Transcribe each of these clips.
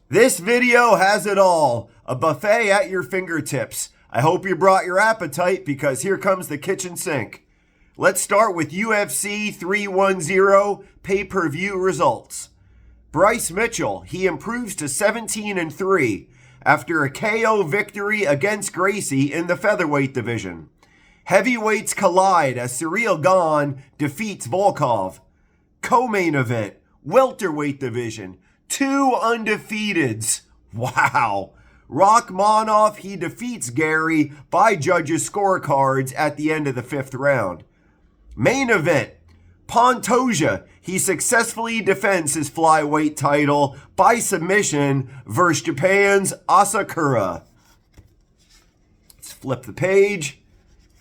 This video has it all. A buffet at your fingertips. I hope you brought your appetite because here comes the kitchen sink. Let's start with UFC 310 pay-per-view results. Bryce Mitchell, he improves to 17-3 after a KO victory against Gracie in the featherweight division. Heavyweights collide as Ciryl Gane defeats Volkov. Co-main event, welterweight division. Two undefeateds. Wow. Rachmanov, he defeats Gary by judges' scorecards at the end of the 5th round. Main event. Pantoja, he successfully defends his flyweight title by submission versus Japan's Asakura. Let's flip the page.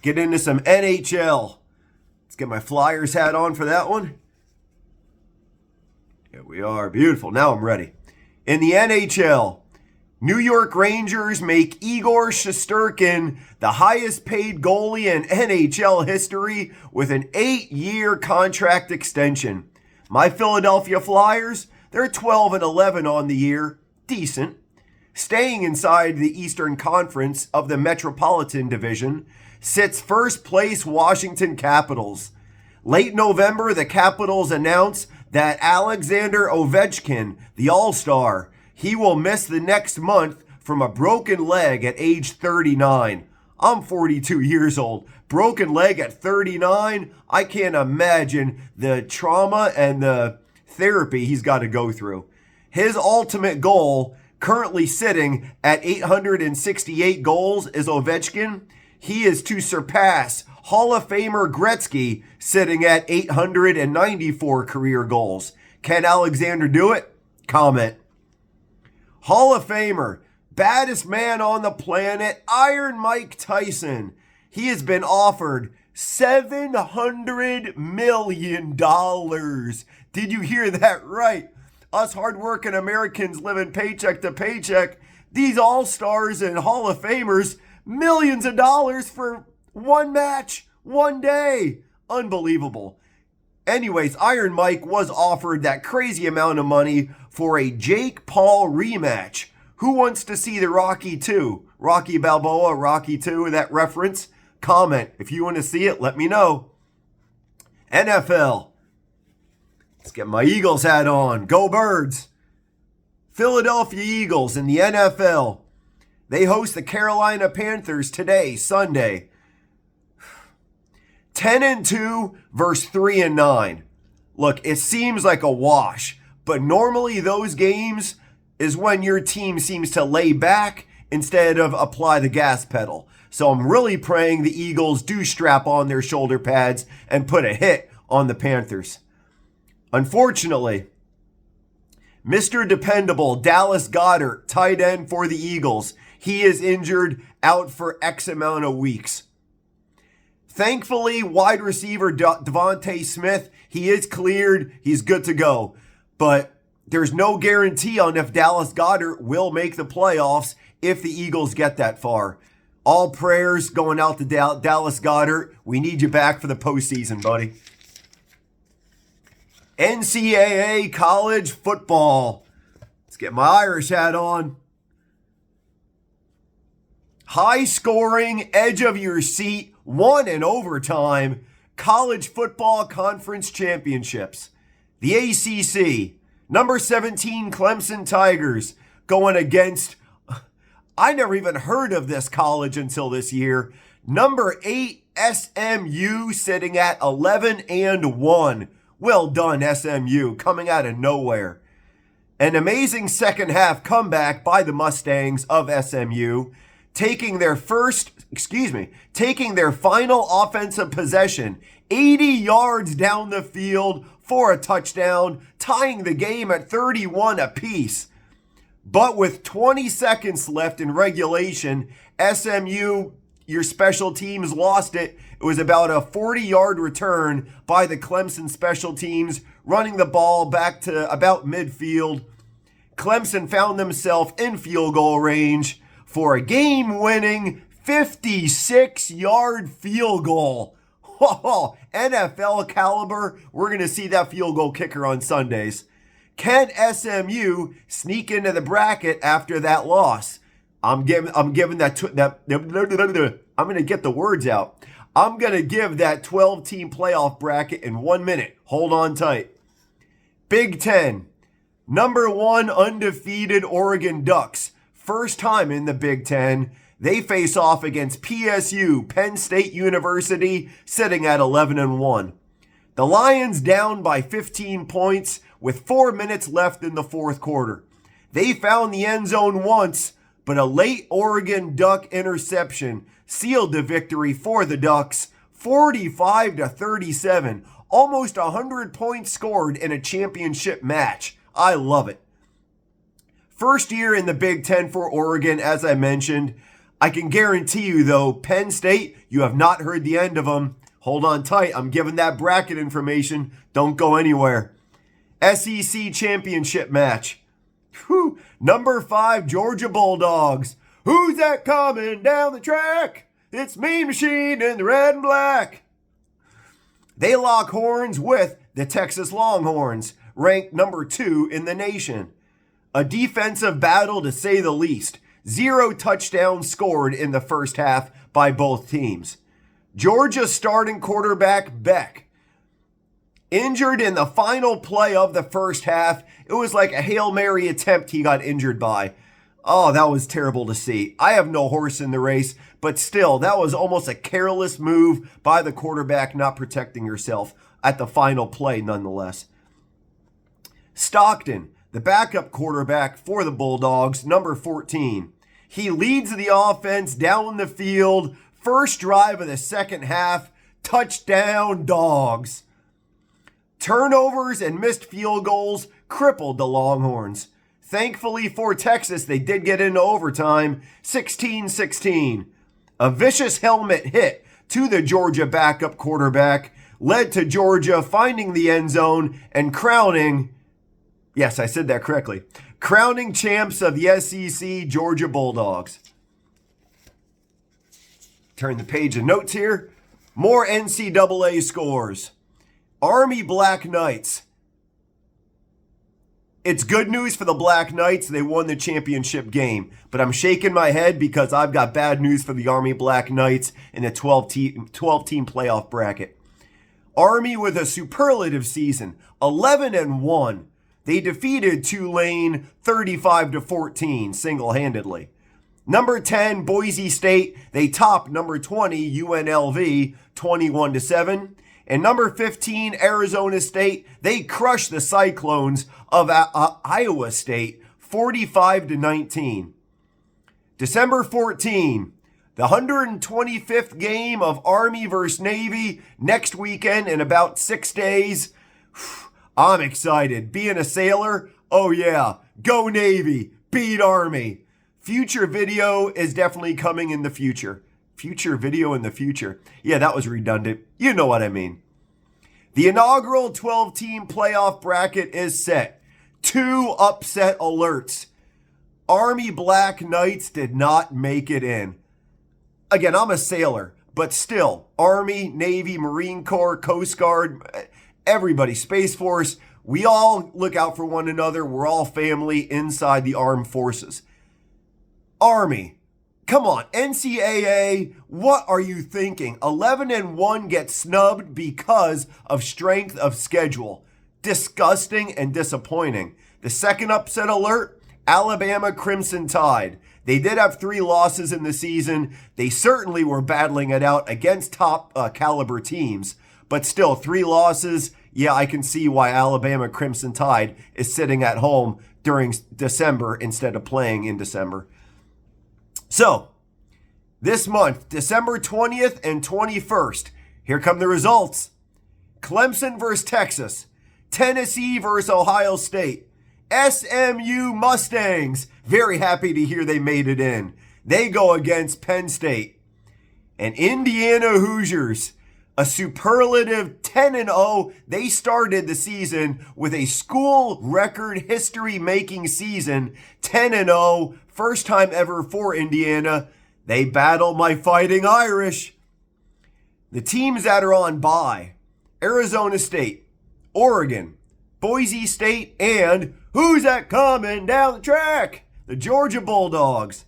Get into some NHL. Let's get my Flyers hat on for that one. Here we are. Beautiful. Now I'm ready. In the NHL, New York Rangers make Igor Shesterkin the highest paid goalie in NHL history with an 8-year contract extension. My Philadelphia Flyers, they're 12-11 on the year. Decent. Staying inside the Eastern Conference of the Metropolitan Division sits first place Washington Capitals. Late November, the Capitals announced that Alexander Ovechkin, the All-Star, he will miss the next month from a broken leg at age 39. I'm 42 years old. Broken leg at 39? I can't imagine the trauma and the therapy he's got to go through. His ultimate goal, currently sitting at 868 goals, is Ovechkin. He is to surpass Hall of Famer Gretzky, sitting at 894 career goals. Can Alexander do it? Comment. Hall of Famer, baddest man on the planet, Iron Mike Tyson. He has been offered $700 million. Did you hear that right? Us hardworking Americans living paycheck to paycheck, these all-stars and Hall of Famers, millions of dollars for one match, one day. Unbelievable. Anyways, Iron Mike was offered that crazy amount of money for a Jake Paul rematch. Who wants to see the Rocky 2? Rocky Balboa, Rocky 2, that reference? Comment. If you want to see it, let me know. NFL. Let's get my Eagles hat on. Go Birds. Philadelphia Eagles in the NFL. They host the Carolina Panthers today, Sunday. 10-2 versus 3-9. Look, it seems like a wash, but normally those games is when your team seems to lay back instead of apply the gas pedal. So I'm really praying the Eagles do strap on their shoulder pads and put a hit on the Panthers. Unfortunately, Mr. Dependable Dallas Goedert, tight end for the Eagles, he is injured, out for X amount of weeks. Thankfully, wide receiver Devontae Smith, he is cleared. He's good to go. But there's no guarantee on if Dallas Goedert will make the playoffs if the Eagles get that far. All prayers going out to Dallas Goedert. We need you back for the postseason, buddy. NCAA college football. Let's get my Irish hat on. High scoring, edge of your seat, won in overtime, college football conference championships. The ACC, number 17 Clemson Tigers going against, I never even heard of this college until this year, number 8 SMU sitting at 11-1. Well done, SMU, coming out of nowhere. An amazing second half comeback by the Mustangs of SMU, taking their final offensive possession 80 yards down the field for a touchdown, tying the game at 31 apiece. But with 20 seconds left in regulation, SMU, your special teams, lost it. It was about a 40-yard return by the Clemson special teams, running the ball back to about midfield. Clemson found themselves in field goal range for a game-winning 56-yard field goal. Oh, NFL caliber. We're going to see that field goal kicker on Sundays. Can SMU sneak into the bracket after that loss? I'm giving that I'm going to get the words out. I'm going to give that 12-team playoff bracket in 1 minute. Hold on tight. Big Ten. Number 1 undefeated Oregon Ducks. First time in the Big Ten. They face off against PSU, Penn State University, sitting at 11-1. The Lions down by 15 points with 4 minutes left in the fourth quarter. They found the end zone once, but a late Oregon Duck interception sealed the victory for the Ducks, 45-37. Almost 100 points scored in a championship match. I love it. First year in the Big Ten for Oregon, as I mentioned. I can guarantee you, though, Penn State, you have not heard the end of them. Hold on tight. I'm giving that bracket information. Don't go anywhere. SEC championship match. Whew. Number 5, Georgia Bulldogs. Who's that coming down the track? It's Mean Machine in the red and black. They lock horns with the Texas Longhorns, ranked number 2 in the nation. A defensive battle to say the least. 0 touchdowns scored in the first half by both teams. Georgia starting quarterback Beck, injured in the final play of the first half. It was like a Hail Mary attempt he got injured by. Oh, that was terrible to see. I have no horse in the race, but still, that was almost a careless move by the quarterback not protecting herself at the final play nonetheless. Stockton, the backup quarterback for the Bulldogs, number 14. He leads the offense down the field. First drive of the second half, touchdown Dogs. Turnovers and missed field goals crippled the Longhorns. Thankfully for Texas, they did get into overtime, 16-16. A vicious helmet hit to the Georgia backup quarterback led to Georgia finding the end zone and crowning, yes, I said that correctly, crowning champs of the SEC, Georgia Bulldogs. Turn the page of notes here. More NCAA scores. Army Black Knights. It's good news for the Black Knights. They won the championship game. But I'm shaking my head because I've got bad news for the Army Black Knights in the 12-team playoff bracket. Army with a superlative season, 11-1. They defeated Tulane 35-14 single-handedly. Number 10, Boise State, they topped number 20, UNLV, 21-7. And number 15, Arizona State, they crushed the Cyclones of Iowa State, 45-19. December 14, the 125th game of Army versus Navy next weekend in about 6 days. I'm excited. Being a sailor, oh yeah, go Navy, beat Army. Future video is definitely coming in the future. Future video in the future. Yeah, that was redundant. You know what I mean. The inaugural 12-team playoff bracket is set. 2 upset alerts. Army Black Knights did not make it in. Again, I'm a sailor, but still, Army, Navy, Marine Corps, Coast Guard, everybody, Space Force, we all look out for one another. We're all family inside the armed forces. Army, come on, NCAA, what are you thinking? 11-1 gets snubbed because of strength of schedule. Disgusting and disappointing. The second upset alert, Alabama Crimson Tide. They did have 3 losses in the season. They certainly were battling it out against top caliber teams, but still 3 losses. Yeah, I can see why Alabama Crimson Tide is sitting at home during December instead of playing in December. So, this month, December 20th and 21st, here come the results. Clemson versus Texas. Tennessee versus Ohio State. SMU Mustangs. Very happy to hear they made it in. They go against Penn State. And Indiana Hoosiers. A superlative 10-0. They started the season with a school record history-making season. 10-0. First time ever for Indiana. They battle my Fighting Irish. The teams that are on bye. Arizona State, Oregon, Boise State, and who's that coming down the track? The Georgia Bulldogs.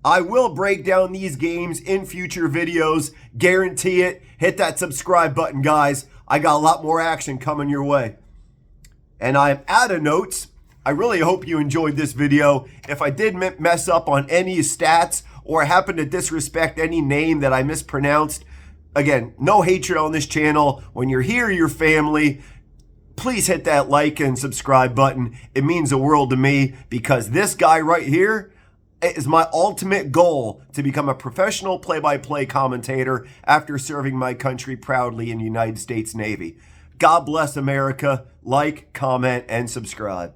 I will break down these games in future videos, guarantee it. Hit that subscribe button, guys. I got a lot more action coming your way. And I'm out of notes. I really hope you enjoyed this video. If I did mess up on any stats or happen to disrespect any name that I mispronounced, again, no hatred on this channel. When you're here, you're family. Please hit that like and subscribe button. It means the world to me because this guy right here is my ultimate goal to become a professional play-by-play commentator after serving my country proudly in the United States Navy. God bless America. Like, comment, and subscribe.